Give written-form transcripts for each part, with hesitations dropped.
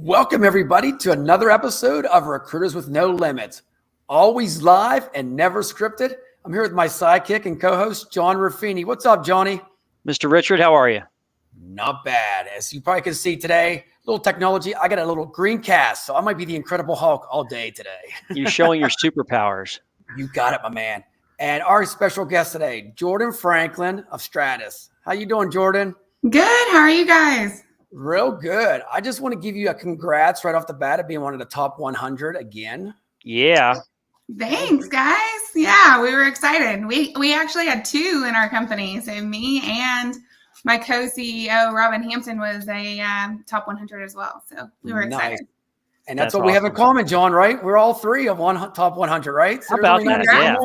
Welcome, everybody, to another episode of Recruiters with No Limits. Always live and never scripted. I'm here with my sidekick and co-host, John Ruffini. What's up, Johnny? Mr. Richard, how are you? Not bad. As you probably can see today, little technology. I got a little green cast, so I might be the Incredible Hulk all day today. You're showing your superpowers. You got it, my man. And our special guest today, Jordan Franklin of Stratus. How you doing, Jordan? Good. How are you guys? Real good. I just want to give you a congrats right off the bat of being one of the top 100 again. Yeah. Thanks, guys. Yeah, we were excited. We actually had two in our company. So me and my co-CEO, Robin Hampton, was a top 100 as well. So we were excited. And that's what we have in common, John, right? We're all three of top 100, right? So how about that? Yeah.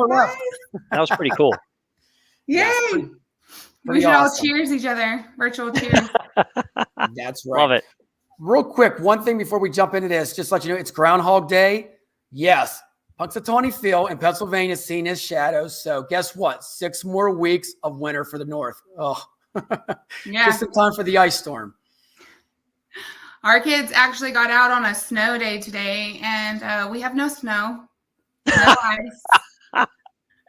That was pretty cool. Yay. Yes, we should all cheers each other. Virtual cheers. That's right. Love it. Real quick, one thing before we jump into this, just to let you know, it's Groundhog Day. Yes, Punxsutawney Phil in Pennsylvania is seen as shadows. So guess what? 6 more weeks of winter for the North. Oh, yeah. Just in time for the ice storm. Our kids actually got out on a snow day today, and we have no snow. No ice.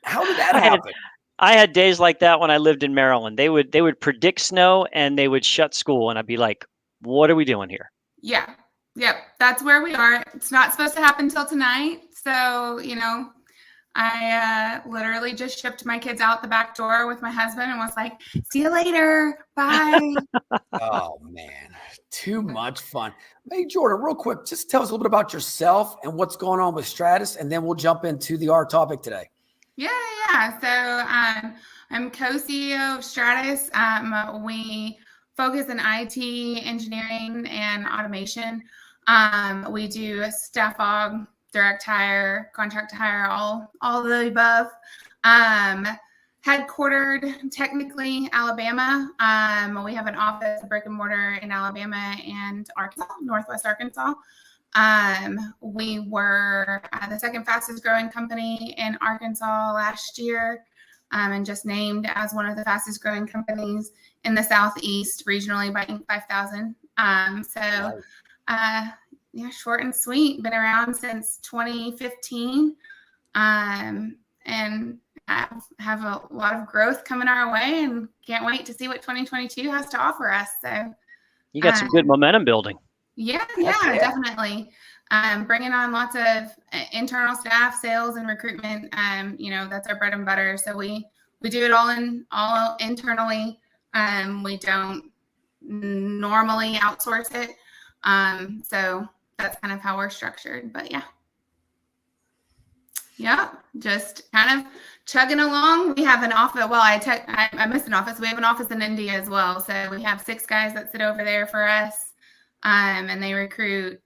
How did that happen? I had days like that when I lived in Maryland. They would predict snow and they would shut school, and I'd be like, "What are we doing here?" Yeah. Yep. That's where we are. It's not supposed to happen till tonight. So, I literally just shipped my kids out the back door with my husband and was like, "See you later. Bye." Oh, man. Too much fun. Hey, Jordan, real quick, just tell us a little bit about yourself and what's going on with Stratus, and then we'll jump into our topic today. Yeah. So I'm co-CEO of Stratus. We focus in IT, engineering, and automation. We do staff aug, direct hire, contract to hire, all of the above. Headquartered technically Alabama. We have an office, a brick and mortar in Alabama and Arkansas, Northwest Arkansas. We were the second fastest growing company in Arkansas last year, and just named as one of the fastest growing companies in the Southeast regionally by Inc. 5000. Short and sweet. Been around since 2015, and have a lot of growth coming our way, and can't wait to see what 2022 has to offer us. So you got some good momentum building. Yeah, definitely. Bringing on lots of internal staff, sales, and recruitment. That's our bread and butter. So we do it all internally. We don't normally outsource it. So that's kind of how we're structured. But just kind of chugging along. We have an office. Well, I missed an office. We have an office in India as well. So we have 6 guys that sit over there for us. And they recruit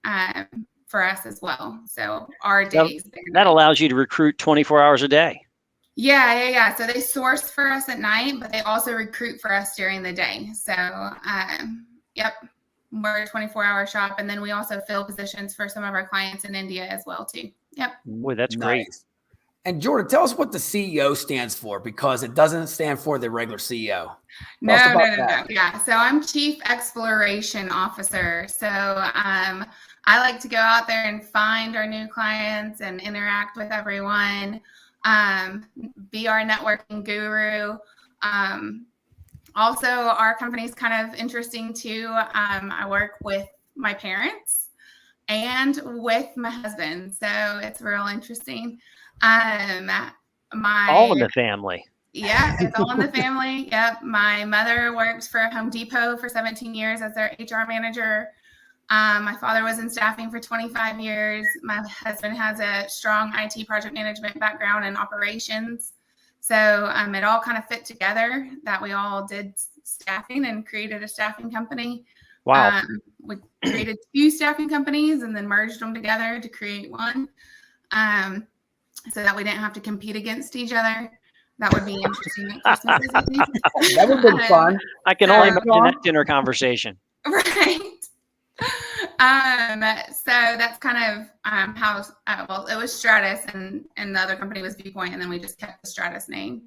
for us as well. So our days. That allows you to recruit 24 hours a day. Yeah. So they source for us at night, but they also recruit for us during the day. So, we're a 24-hour shop. And then we also fill positions for some of our clients in India as well, too. Yep. Boy, that's great. And Jordan, tell us what the CEO stands for, because it doesn't stand for the regular CEO. No. Yeah. So I'm Chief Exploration Officer. So I like to go out there and find our new clients and interact with everyone, be our networking guru. Also, our company's kind of interesting too. I work with my parents and with my husband. So it's real interesting. All in the family. Yeah, it's all in the family. Yep. My mother worked for Home Depot for 17 years as their HR manager. My father was in staffing for 25 years. My husband has a strong IT project management background and operations. So it all kind of fit together that we all did staffing and created a staffing company. Wow. We created 2 staffing companies and then merged them together to create one. So that we didn't have to compete against each other. That would be interesting. That would be fun. I can only imagine that dinner conversation. Right. So that's kind of how, it was Stratus and the other company was Viewpoint, and then we just kept the Stratus name.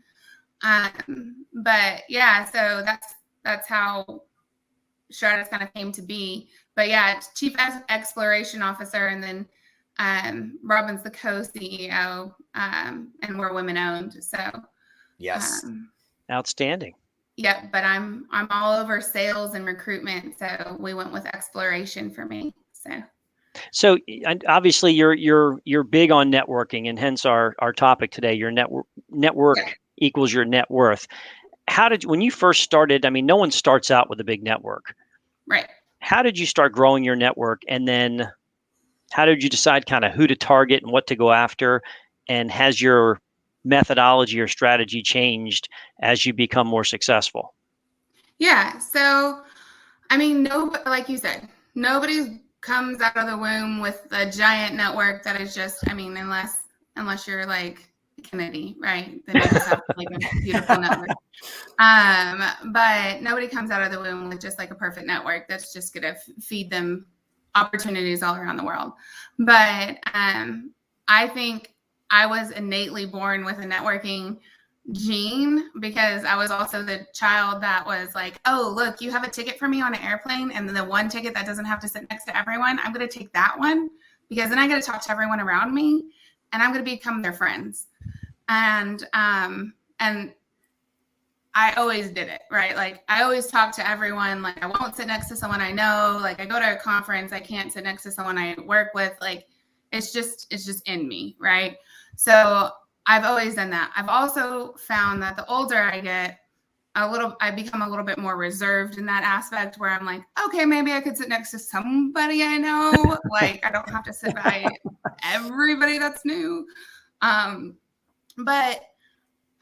But yeah, so that's how Stratus kind of came to be. but yeah, Chief Exploration Officer, and then Robin's the co-CEO, and we're women owned. So Yes. Outstanding. Yeah, but I'm all over sales and recruitment, so we went with exploration for me. So obviously you're big on networking, and hence our topic today. Your network equals your net worth. When you first started? I mean, no one starts out with a big network, right? How did you start growing your network, and then how did you decide kind of who to target and what to go after? And has your methodology or strategy changed as you become more successful? Yeah. So, I mean, like you said, nobody comes out of the womb with a giant network that is just, I mean, unless you're like Kennedy, right? Then you just have like a beautiful network. But nobody comes out of the womb with just like a perfect network that's just going to feed them opportunities all around the world. But I think I was innately born with a networking gene, because I was also the child that was like, oh, look, you have a ticket for me on an airplane, and then the one ticket that doesn't have to sit next to everyone, I'm going to take that one, because then I got to talk to everyone around me, and I'm going to become their friends. And I always did it, right? Like I always talk to everyone. Like I won't sit next to someone I know. Like I go to a conference, I can't sit next to someone I work with. Like it's just in me, right? So I've always done that. I've also found that the older I get, I become a little bit more reserved in that aspect, where I'm like, okay, maybe I could sit next to somebody I know. Like I don't have to sit by everybody that's new. But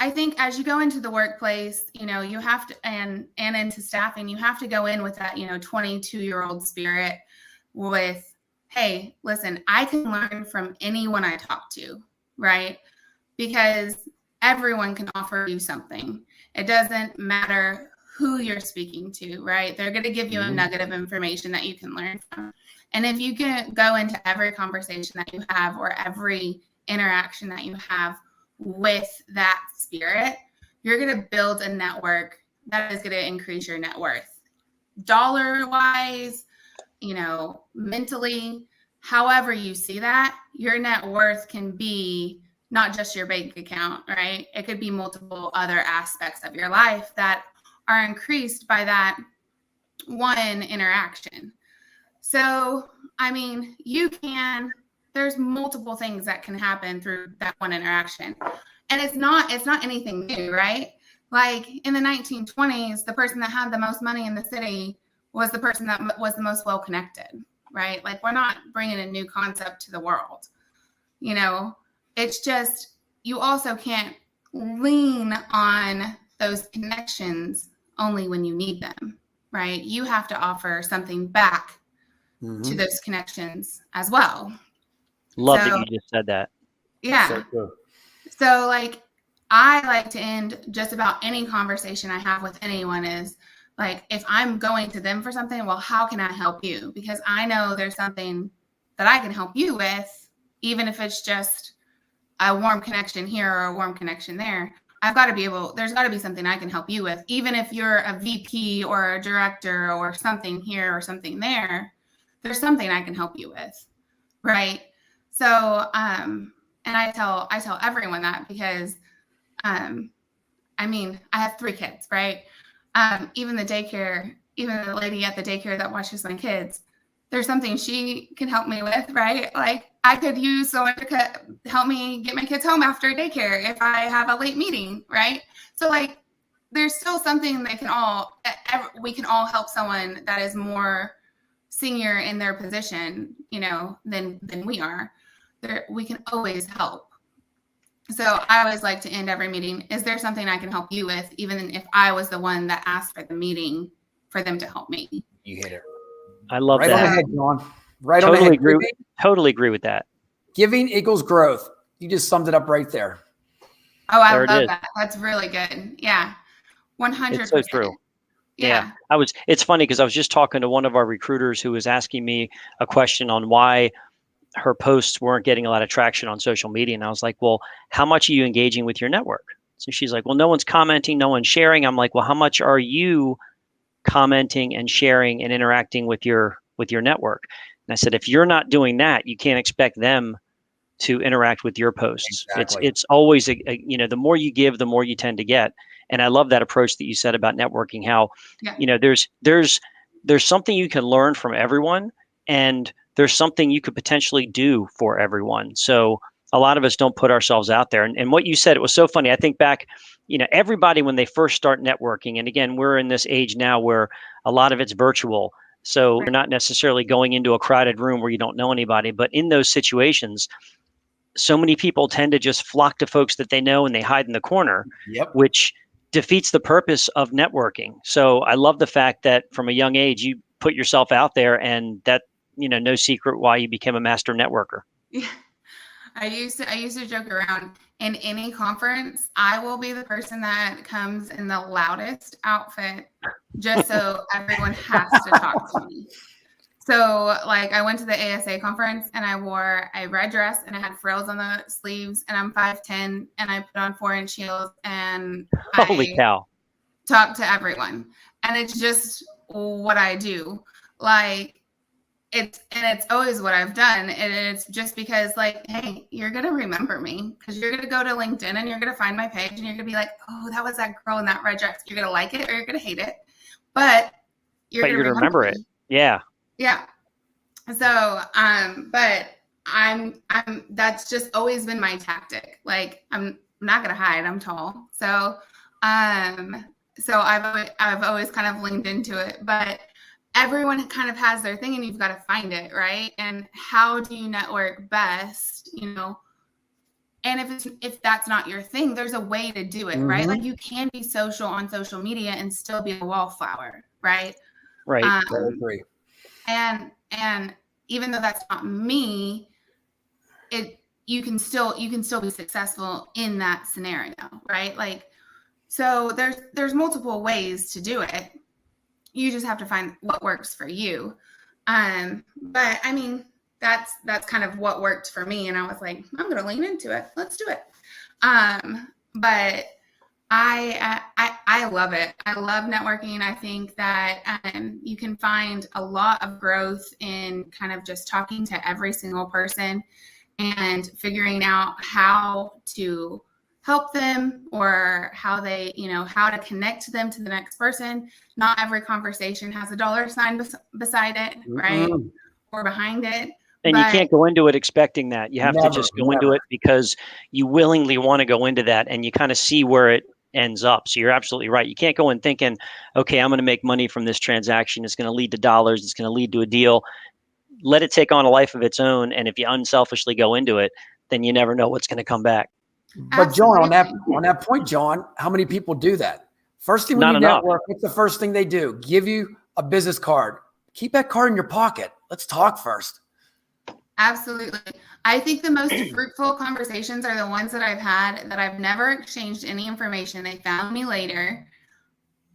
I think as you go into the workplace, you have to, and into staffing, you have to go in with that, 22-year-old spirit with, hey, listen, I can learn from anyone I talk to, right? Because everyone can offer you something. It doesn't matter who you're speaking to, right? They're going to give you a nugget of information that you can learn from. And if you can go into every conversation that you have, or every interaction that you have with that spirit, you're going to build a network that is going to increase your net worth, dollar wise, mentally, however you see that. Your net worth can be not just your bank account, right? It could be multiple other aspects of your life that are increased by that one interaction. So, I mean, there's multiple things that can happen through that one interaction. And it's not anything new, right? Like in the 1920s, the person that had the most money in the city was the person that was the most well-connected, right? Like we're not bringing a new concept to the world. It's just, you also can't lean on those connections only when you need them, right? You have to offer something back to those connections as well. Love that you just said that. Yeah. So like, I like to end just about any conversation I have with anyone is like, if I'm going to them for something, well, how can I help you? Because I know there's something that I can help you with, even if it's just a warm connection here or a warm connection there. There's got to be something I can help you with, even if you're a VP or a director or something here or something there. There's something I can help you with, right? So, and I tell everyone that, because, I mean, I have 3 kids, right? Even the lady at the daycare that watches my kids, there's something she can help me with, right? Like I could use someone to help me get my kids home after daycare if I have a late meeting, right? So like, there's still something we can all help someone that is more senior in their position, than we are. We can always help. So I always like to end every meeting, is there something I can help you with, even if I was the one that asked for the meeting for them to help me? You hit it. I love that. Right on the head, Dawn. Right totally on the head. Totally agree with that. Giving equals growth. You just summed it up right there. Oh, I love that. That's really good. Yeah. 100%. It's so true. Yeah. It's funny because I was just talking to one of our recruiters who was asking me a question on why her posts weren't getting a lot of traction on social media. And I was like, well, how much are you engaging with your network? So she's like, well, no one's commenting, no one's sharing. I'm like, well, how much are you commenting and sharing and interacting with your with your network. And I said, if you're not doing that, you can't expect them to interact with your posts. Exactly. It's always the more you give, the more you tend to get. And I love that approach that you said about networking, how, there's something you can learn from everyone, and there's something you could potentially do for everyone. So a lot of us don't put ourselves out there. And what you said, it was so funny. I think back, everybody, when they first start networking, and again, we're in this age now where a lot of it's virtual. So you're not necessarily going into a crowded room where you don't know anybody, but in those situations, so many people tend to just flock to folks that they know and they hide in the corner, which defeats the purpose of networking. So I love the fact that from a young age, you put yourself out there, and that, no secret why you became a master networker. Yeah. I used to joke around, in any conference, I will be the person that comes in the loudest outfit just so everyone has to talk to me. So like I went to the ASA conference and I wore a red dress and I had frills on the sleeves, and I'm 5'10" and I put on 4-inch heels, and holy cow, talk to everyone. And it's just what I do. Like it's always what I've done. And it's just because like, hey, you're going to remember me because you're going to go to LinkedIn and you're going to find my page and you're going to be like, oh, that was that girl in that red dress. You're going to like it or you're going to hate it, but you're going to remember it. Yeah. Yeah. So, but I'm that's just always been my tactic. Like I'm not going to hide. I'm tall. So, so I've always kind of leaned into it, but everyone kind of has their thing and you've got to find it. Right. And how do you network best, and if that's not your thing, there's a way to do it. Right. Like you can be social on social media and still be a wallflower. Right. Right. I agree. And even though that's not me, you can still be successful in that scenario, right? Like, so there's multiple ways to do it. You just have to find what works for you. But I mean, that's kind of what worked for me. And I was like, I'm going to lean into it. Let's do it. But I love it. I love networking. I think that you can find a lot of growth in kind of just talking to every single person and figuring out how to help them or how they, how to connect them to the next person. Not every conversation has a $sign beside it, right? Or behind it. And you can't go into it expecting that. You have to just go into it because you willingly want to go into that, and you kind of see where it ends up. So you're absolutely right. You can't go in thinking, okay, I'm going to make money from this transaction. It's going to lead to dollars. It's going to lead to a deal. Let it take on a life of its own. And if you unselfishly go into it, then you never know what's going to come back. But John, on that point, John, how many people do that? First thing when you network, what's the first thing they do? Give you a business card. Keep that card in your pocket. Let's talk first. Absolutely. I think the most fruitful conversations are the ones that I've had that I've never exchanged any information. They found me later,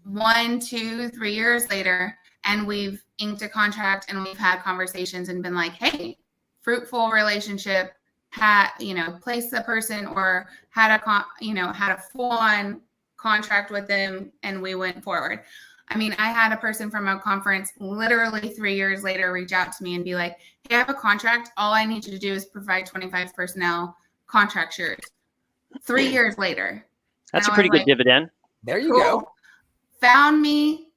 1, 2, 3 years later, and we've inked a contract and we've had conversations and been like, hey, fruitful relationship, placed the person or had a full-on contract with them and we went forward. I mean, I had a person from a conference literally 3 years later reach out to me and be like, hey, I have a contract. All I need you to do is provide 25 personnel, contract yours. 3 years later. That's a pretty good dividend. There you go. Found me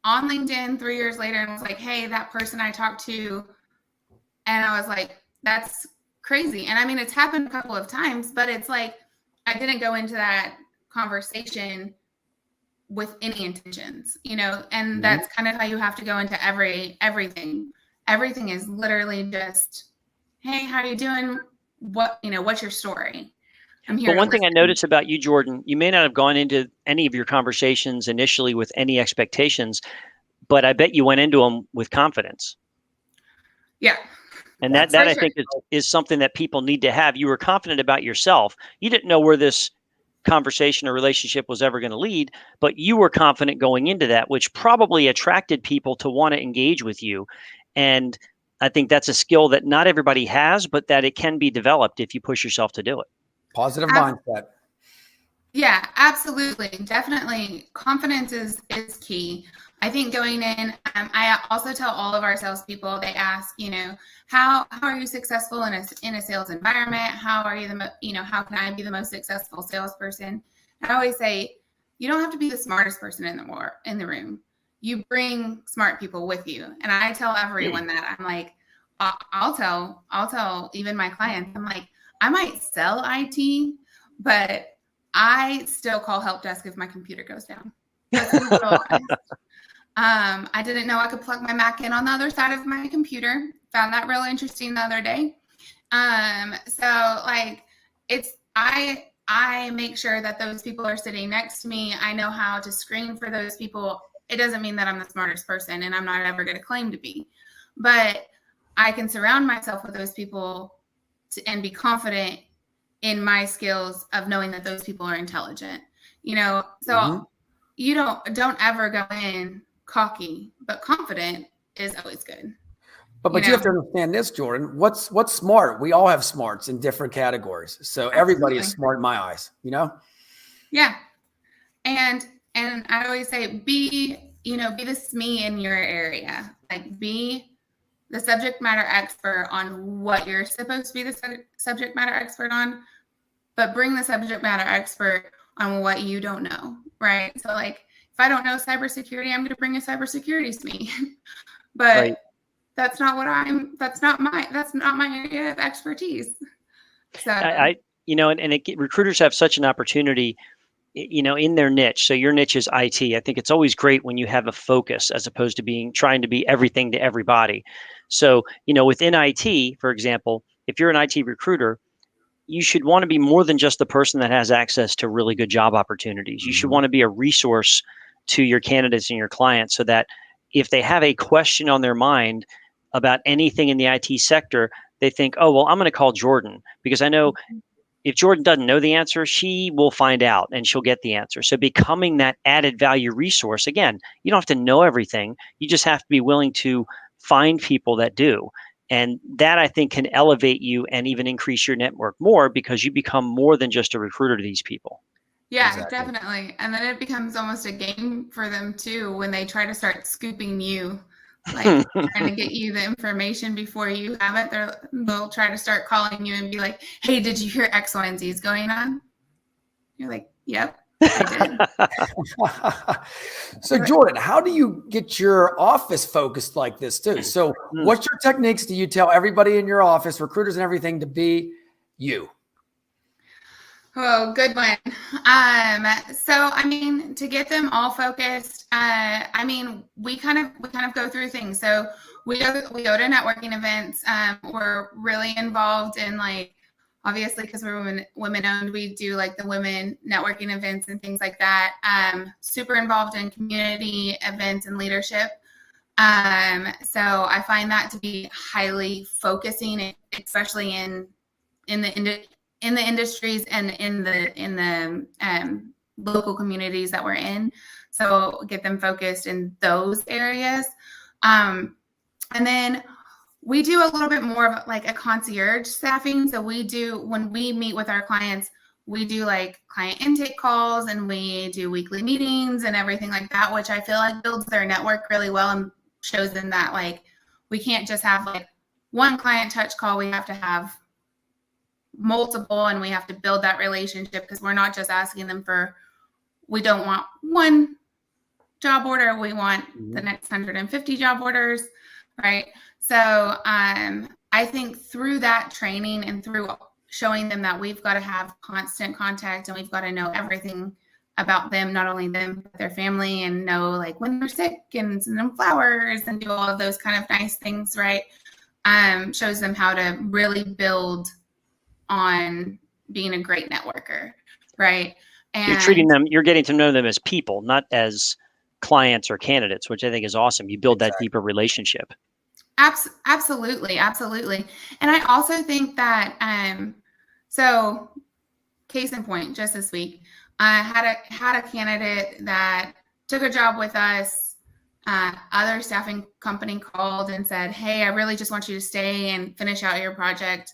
on LinkedIn 3 years later and was like, hey, that person I talked to. And I was like, that's crazy. And I mean, it's happened a couple of times, but it's like, I didn't go into that conversation with any intentions, and that's kind of how you have to go into everything. Everything is literally just, hey, how are you doing? What's your story? I'm here. But one thing I noticed about you, Jordan, you may not have gone into any of your conversations initially with any expectations, but I bet you went into them with confidence. Yeah. And that I think is something that people need to have. You were confident about yourself. You didn't know where this conversation or relationship was ever going to lead, but you were confident going into that, which probably attracted people to want to engage with you. And I think that's a skill that not everybody has, but that it can be developed if you push yourself to do it. Positive mindset. Yeah, absolutely. Definitely. Confidence is key. I think going in, I also tell all of our salespeople, they ask, how are you successful in a sales environment? How are you how can I be the most successful salesperson? I always say, you don't have to be the smartest person in the room. You bring smart people with you. And I tell everyone that. I'm like, I'll tell even my clients, I'm like, I might sell IT, but I still call help desk if my computer goes down. I didn't know I could plug my Mac in on the other side of my computer. Found that real interesting the other day. So like I make sure that those people are sitting next to me. I know how to screen for those people. It doesn't mean that I'm the smartest person, and I'm not ever going to claim to be, but I can surround myself with those people and be confident in my skills of knowing that those people are intelligent, so you don't ever go in cocky, but confident is always good. But you have to understand this, Jordan. What's smart? We all have smarts in different categories. So everybody is smart in my eyes, Yeah. And I always say, be the SME in your area. Like, be the subject matter expert on what you're supposed to be the subject matter expert on, but bring the subject matter expert on what you don't know, right? So like, if I don't know cybersecurity, I'm going to bring a cybersecurity SME, but that's not my area of expertise. So recruiters have such an opportunity, in their niche. So your niche is IT. I think it's always great when you have a focus as opposed to trying to be everything to everybody. So, within IT, for example, if you're an IT recruiter, you should want to be more than just the person that has access to really good job opportunities. You should want to be a resource to your candidates and your clients so that if they have a question on their mind about anything in the IT sector, they think, oh, well, I'm going to call Jordan because I know if Jordan doesn't know the answer, she will find out and she'll get the answer. So becoming that added value resource, again, you don't have to know everything. You just have to be willing to find people that do. And that, I think, can elevate you and even increase your network more because you become more than just a recruiter to these people. Yeah, exactly. Definitely. And then it becomes almost a game for them too when they try to start scooping you, like trying to get you the information before you have it. They'll try to start calling you and be like, hey, did you hear X, Y, and Z is going on? You're like, yep, I did. So Jordan, how do you get your office focused like this too? So what's your techniques? Do you tell everybody in your office, recruiters and everything, to be you? Oh, good one. So I mean, to get them all focused, I mean, we kind of go through things. So we go to networking events. We're really involved in, like, obviously, because we're women owned, we do like the women networking events and things like that. Super involved in community events and leadership. So I find that to be highly focusing, especially in the industries and in the local communities that we're in. So get them focused in those areas. And then we do a little bit more of like a concierge staffing. So when we meet with our clients, we do like client intake calls and we do weekly meetings and everything like that, which I feel like builds their network really well and shows them that, like, we can't just have like one client touch call. We have to have multiple, and we have to build that relationship because we're not just asking them we don't want one job order. We want the next 150 job orders, right? So I think through that training and through showing them that we've got to have constant contact and we've got to know everything about them, not only them, but their family, and know like when they're sick and send them flowers and do all of those kind of nice things, right? Shows them how to really build on being a great networker, right? And you're getting to know them as people, not as clients or candidates, which I think is awesome. You build that deeper relationship. Absolutely. And I also think that, so case in point, just this week, I had a candidate that took a job with us. Other staffing company called and said, hey, I really just want you to stay and finish out your project.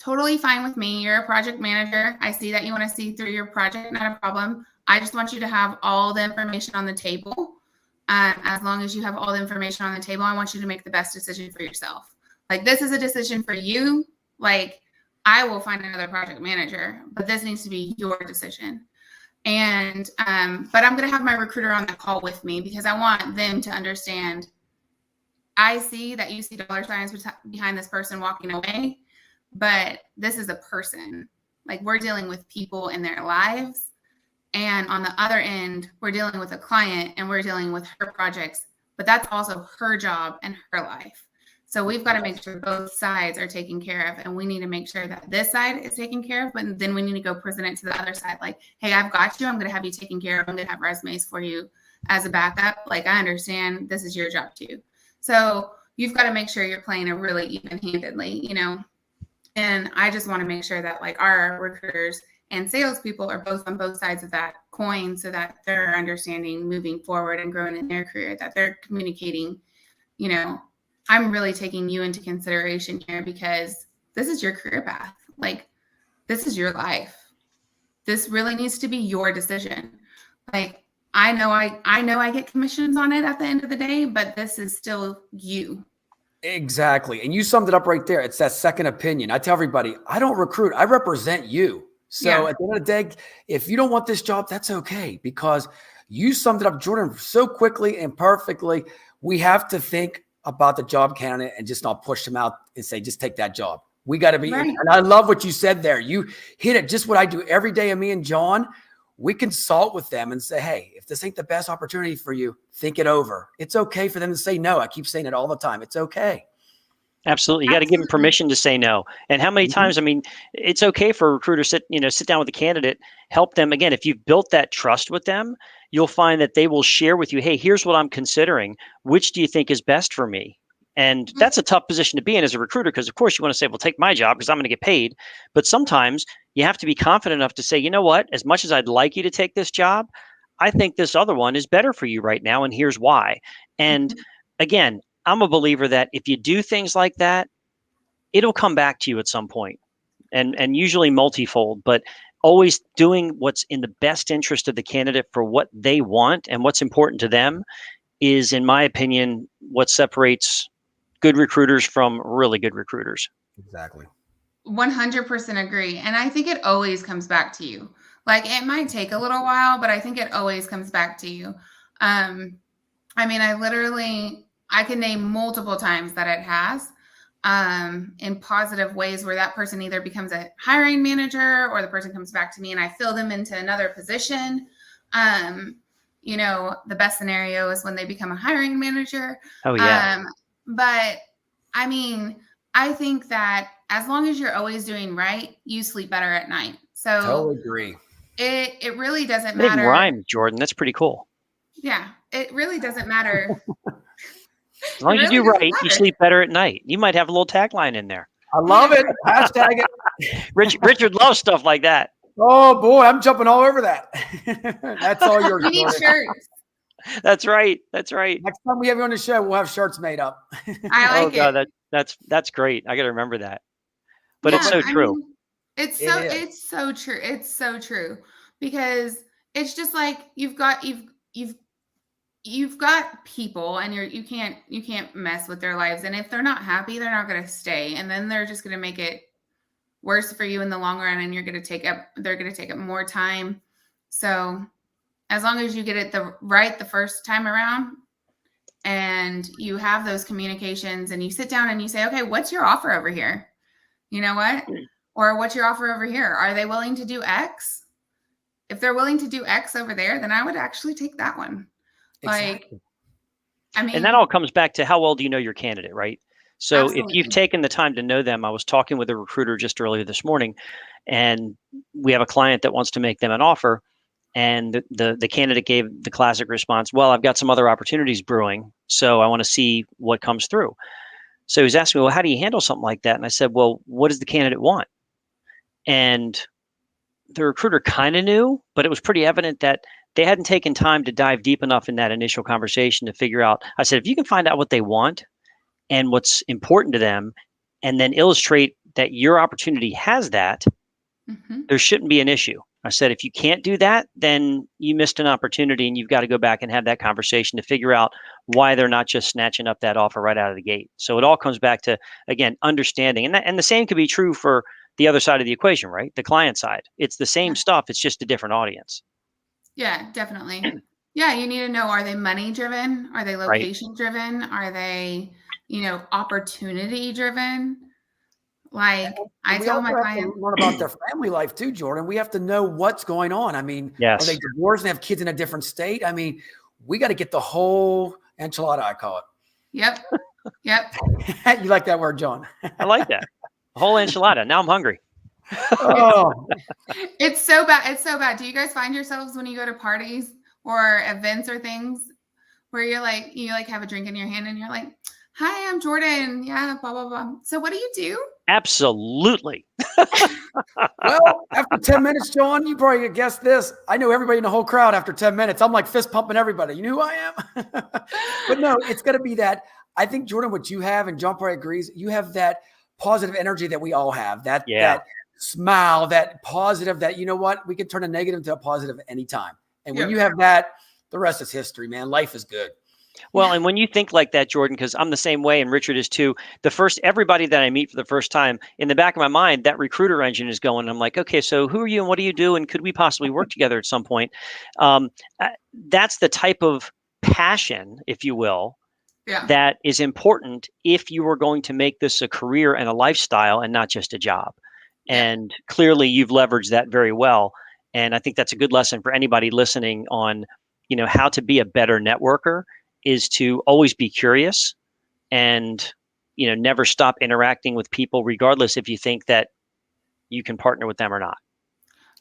totally fine with me. You're a project manager. I see that you want to see through your project, not a problem. I just want you to have all the information on the table. As long as you have all the information on the table, I want you to make the best decision for yourself. Like, this is a decision for you. Like, I will find another project manager, but this needs to be your decision. And, but I'm going to have my recruiter on the call with me because I want them to understand. I see that you see dollar signs behind this person walking away, but this is a person. Like, we're dealing with people in their lives. And on the other end, we're dealing with a client and we're dealing with her projects, but that's also her job and her life. So we've got to make sure both sides are taken care of, and we need to make sure that this side is taken care of, but then we need to go present it to the other side. Like, hey, I've got you. I'm going to have you taken care of. I'm going to have resumes for you as a backup. Like, I understand this is your job too. So you've got to make sure you're playing it really even-handedly, you know? And I just want to make sure that like our recruiters and salespeople are both on both sides of that coin so that they're understanding moving forward and growing in their career, that they're communicating, you know, I'm really taking you into consideration here because this is your career path. Like, this is your life. This really needs to be your decision. Like, I know I get commissions on it at the end of the day, but this is still you. Exactly. And you summed it up right there. It's that second opinion. I tell everybody, I don't recruit. I represent you. So at the end of the day, if you don't want this job, that's okay, because you summed it up, Jordan, so quickly and perfectly. We have to think about the job candidate and just not push them out and say, just take that job. We got to be, right. And I love what you said there. You hit it just what I do every day. And me and John, we consult with them and say, hey, if this ain't the best opportunity for you, think it over. It's okay for them to say no. I keep saying it all the time. It's okay. Absolutely. You got to give them permission to say no. And how many times, I mean, it's okay for a recruiter sit down with the candidate, help them. Again, if you've built that trust with them, you'll find that they will share with you, hey, here's what I'm considering. Which do you think is best for me? And that's a tough position to be in as a recruiter, because of course you want to say, well, take my job because I'm going to get paid. But sometimes you have to be confident enough to say, you know what, as much as I'd like you to take this job, I think this other one is better for you right now. And here's why. And again, I'm a believer that if you do things like that, it'll come back to you at some point, and usually multifold, but always doing what's in the best interest of the candidate for what they want and what's important to them is, in my opinion, what separates good recruiters from really good recruiters. Exactly. 100% agree. And I think it always comes back to you. Like, it might take a little while, but I think it always comes back to you. I mean, I can name multiple times that it has in positive ways where that person either becomes a hiring manager or the person comes back to me and I fill them into another position. You know, the best scenario is when they become a hiring manager. Oh, yeah. But I mean, I think that as long as you're always doing right, you sleep better at night. So totally agree. It really doesn't matter. It matter. rhymes, Jordan. That's pretty cool. Yeah, it really doesn't matter. As long as you do right, you sleep better at night. You might have a little tagline in there. I love it. Hashtag it. Richard loves stuff like that. Oh boy, I'm jumping all over that. That's all yours. You need shirts. That's right. That's right. Next time we have you on the show, we'll have shirts made up. I like it. God, that's great. I got to remember that. But it's so true. Mean, it's so true. It's so true, because it's just like you've got people, and you can't mess with their lives. And if they're not happy, they're not going to stay. And then they're just going to make it worse for you in the long run. And they're going to take up more time. So as long as you get it right the first time around and you have those communications and you sit down and you say, okay, what's your offer over here? You know what? Or what's your offer over here? Are they willing to do X? If they're willing to do X over there, then I would actually take that one. Exactly. Like, I mean, and that all comes back to how well do you know your candidate, right? So absolutely. If you've taken the time to know them, I was talking with a recruiter just earlier this morning, and we have a client that wants to make them an offer. And the candidate gave the classic response, well, I've got some other opportunities brewing, so I want to see what comes through. So he was asking me, well, how do you handle something like that? And I said, well, what does the candidate want? And the recruiter kind of knew, but it was pretty evident that they hadn't taken time to dive deep enough in that initial conversation to figure out. I said, if you can find out what they want and what's important to them, and then illustrate that your opportunity has that, there shouldn't be an issue. I said, if you can't do that, then you missed an opportunity, and you've got to go back and have that conversation to figure out why they're not just snatching up that offer right out of the gate. So it all comes back to, again, understanding. And the same could be true for the other side of the equation, right? The client side. It's the same stuff. It's just a different audience. Yeah, definitely. Yeah, you need to know, are they money driven? Are they location driven? Are they, opportunity driven? Like, I tell my clients, learn about their family life too, Jordan. We have to know what's going on. I mean, are they divorced and have kids in a different state? I mean, we got to get the whole enchilada, I call it. Yep. You like that word, John? I like that. The whole enchilada. Now I'm hungry. Oh, it's so bad. It's so bad. Do you guys find yourselves when you go to parties or events or things where you have a drink in your hand and you're like, "Hi, I'm Jordan. Yeah, blah, blah, blah. So what do you do?" Absolutely. Well, after 10 minutes, John, you probably guessed this. I know everybody in the whole crowd after 10 minutes. I'm like fist pumping everybody. You know who I am? But no, it's going to be that. I think, Jordan, what you have, and John probably agrees, you have that positive energy that we all have, that smile, that positive, that, you know what, we can turn a negative to a positive anytime. And when you have that, the rest is history, man. Life is good. Well, and when you think like that, Jordan, because I'm the same way, and Richard is too, everybody that I meet for the first time, in the back of my mind, that recruiter engine is going. I'm like, okay, so who are you and what do you do? And could we possibly work together at some point? That's the type of passion, if you will, that is important if you are going to make this a career and a lifestyle and not just a job. And clearly you've leveraged that very well. And I think that's a good lesson for anybody listening on, how to be a better networker, is to always be curious and, never stop interacting with people, regardless if you think that you can partner with them or not.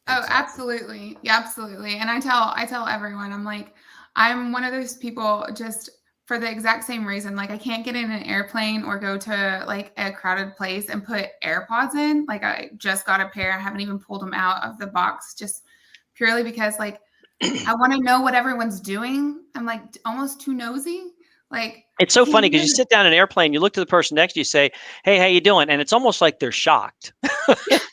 Oh, absolutely. Yeah, absolutely. And I tell everyone, I'm like, I'm one of those people just for the exact same reason. Like, I can't get in an airplane or go to like a crowded place and put AirPods in. Like, I just got a pair. I haven't even pulled them out of the box, just purely because like, I want to know what everyone's doing. I'm like almost too nosy. Like, it's so funny because you sit down in an airplane, you look to the person next to you, say, "Hey, how you doing?" And it's almost like they're shocked.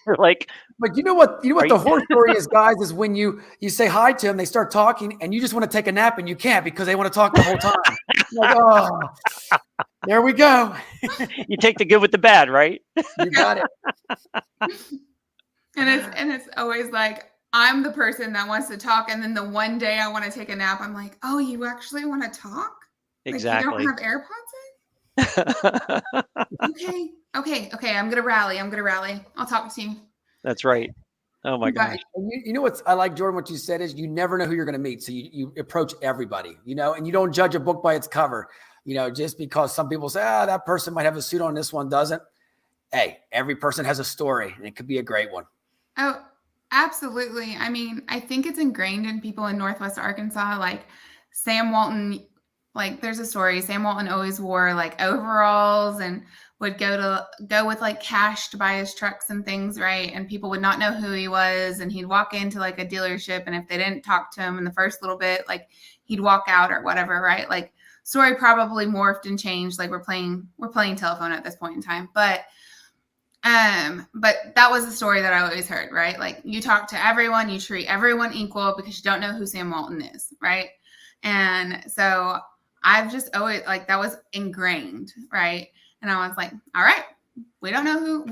They're like, but you know what the horror story is, guys, is when you say hi to them, they start talking, and you just want to take a nap and you can't because they want to talk the whole time. Like, oh, there we go. You take the good with the bad, right? You got it. And it's always like, I'm the person that wants to talk, and then the one day I want to take a nap, I'm like, "Oh, you actually want to talk? Exactly. Like, you don't have AirPods in?" Okay. I'm gonna rally. I'll talk to you. That's right. Oh my gosh. You know what I like, Jordan, what you said is you never know who you're going to meet. So you approach everybody, and you don't judge a book by its cover, just because some people say, that person might have a suit on, this one doesn't. Hey, every person has a story, and it could be a great one. Oh, absolutely. I mean, I think it's ingrained in people in Northwest Arkansas. Like Sam Walton, like there's a story. Sam Walton always wore like overalls and would go with like cash to buy his trucks and things, right? And people would not know who he was. And he'd walk into like a dealership, and if they didn't talk to him in the first little bit, like he'd walk out or whatever, right? Like story probably morphed and changed. Like we're playing telephone at this point in time, but that was the story that I always heard, right? Like you talk to everyone, you treat everyone equal because you don't know who Sam Walton is, right? And so I've just always like that was ingrained, right? And I was like, all right, we don't know who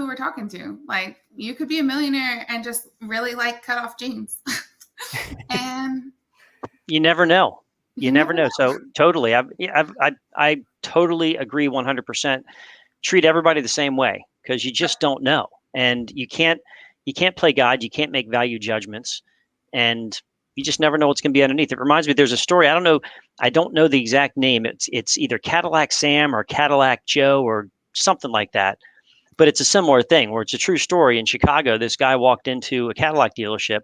we're talking to. Like you could be a millionaire and just really like cut off jeans. And you never know. You never know. So totally. I totally agree 100%. Treat everybody the same way, because you just don't know. And you can't play God. You can't make value judgments. And you just never know what's going to be underneath. It reminds me, there's a story. I don't know the exact name. It's either Cadillac Sam or Cadillac Joe or something like that. But it's a similar thing where it's a true story. In Chicago, this guy walked into a Cadillac dealership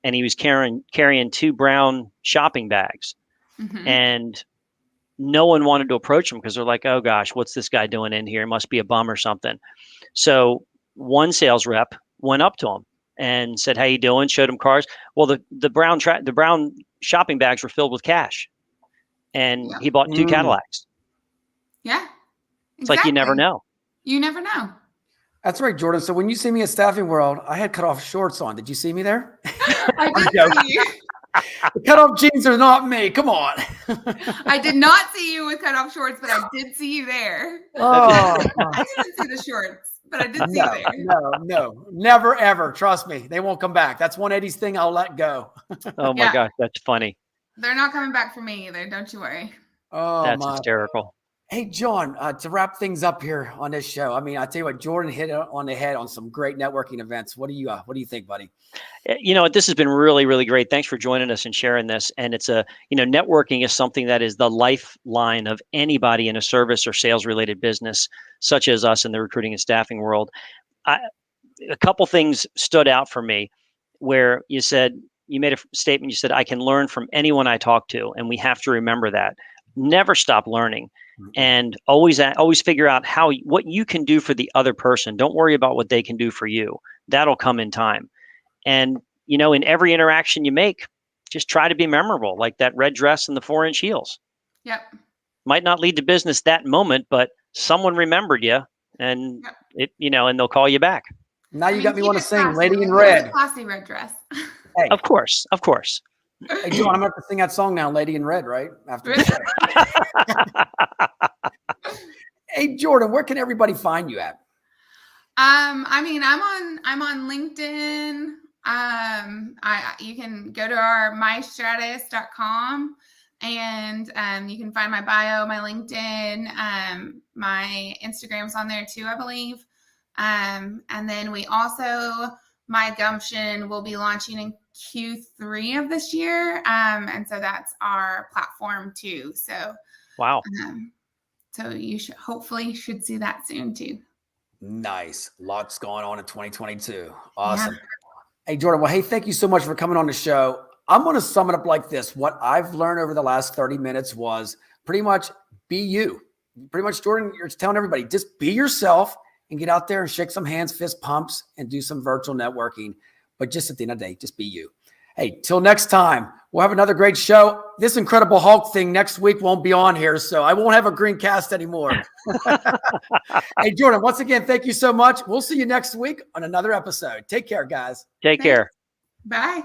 and he was carrying 2 brown shopping bags. Mm-hmm. And no one wanted to approach him because they're like, "Oh gosh, what's this guy doing in here? It must be a bum or something." So one sales rep went up to him and said, "How you doing?" Showed him cars. Well, the brown shopping bags were filled with cash, and he bought 2 Cadillacs. Yeah, it's like you never know. You never know. That's right, Jordan. So when you see me at Staffing World, I had cut off shorts on. Did you see me there? I did see you. The cut off jeans are not me. Come on. I did not see you with cut off shorts, but I did see you there. Oh, I didn't see the shorts, but I did see you there. no, never, ever. Trust me. They won't come back. That's one 80s thing I'll let go. Oh my gosh, that's funny. They're not coming back for me either. Don't you worry. Oh, that's hysterical. Hey, John, to wrap things up here on this show, I mean, I tell you what, Jordan hit it on the head on some great networking events. What do you think, buddy? You know, this has been really, really great. Thanks for joining us and sharing this. And it's networking is something that is the lifeline of anybody in a service or sales related business, such as us in the recruiting and staffing world. A couple things stood out for me where you made a statement. You said, I can learn from anyone I talk to. And we have to remember that. Never stop learning. And always figure out what you can do for the other person. Don't worry about what they can do for you. That'll come in time. And, in every interaction you make, just try to be memorable, like that red dress and the 4-inch heels. Yep. Might not lead to business that moment, but someone remembered you and and they'll call you back. Now you got me want to sing classy. Lady in Red. Classy red dress. Hey. Of course. Hey, John, I'm going to have to sing that song now, Lady in Red, right? After the show. Hey, Jordan, where can everybody find you at? I'm on LinkedIn. You can go to our mystratus.com and you can find my bio, my LinkedIn, my Instagram's on there too, I believe. And then we also, My Gumption will be launching in Q3 of this year. And so that's our platform too. So, wow. So you hopefully should see that soon too. Nice. Lots going on in 2022. Awesome. Yeah. Hey, Jordan. Well, hey, thank you so much for coming on the show. I'm going to sum it up like this. What I've learned over the last 30 minutes was pretty much be you. Pretty much, Jordan, you're telling everybody, just be yourself and get out there and shake some hands, fist pumps, and do some virtual networking. But just at the end of the day, just be you. Hey, till next time, we'll have another great show. This Incredible Hulk thing next week won't be on here, so I won't have a green cast anymore. Hey, Jordan, once again, thank you so much. We'll see you next week on another episode. Take care, guys. Take care. Bye.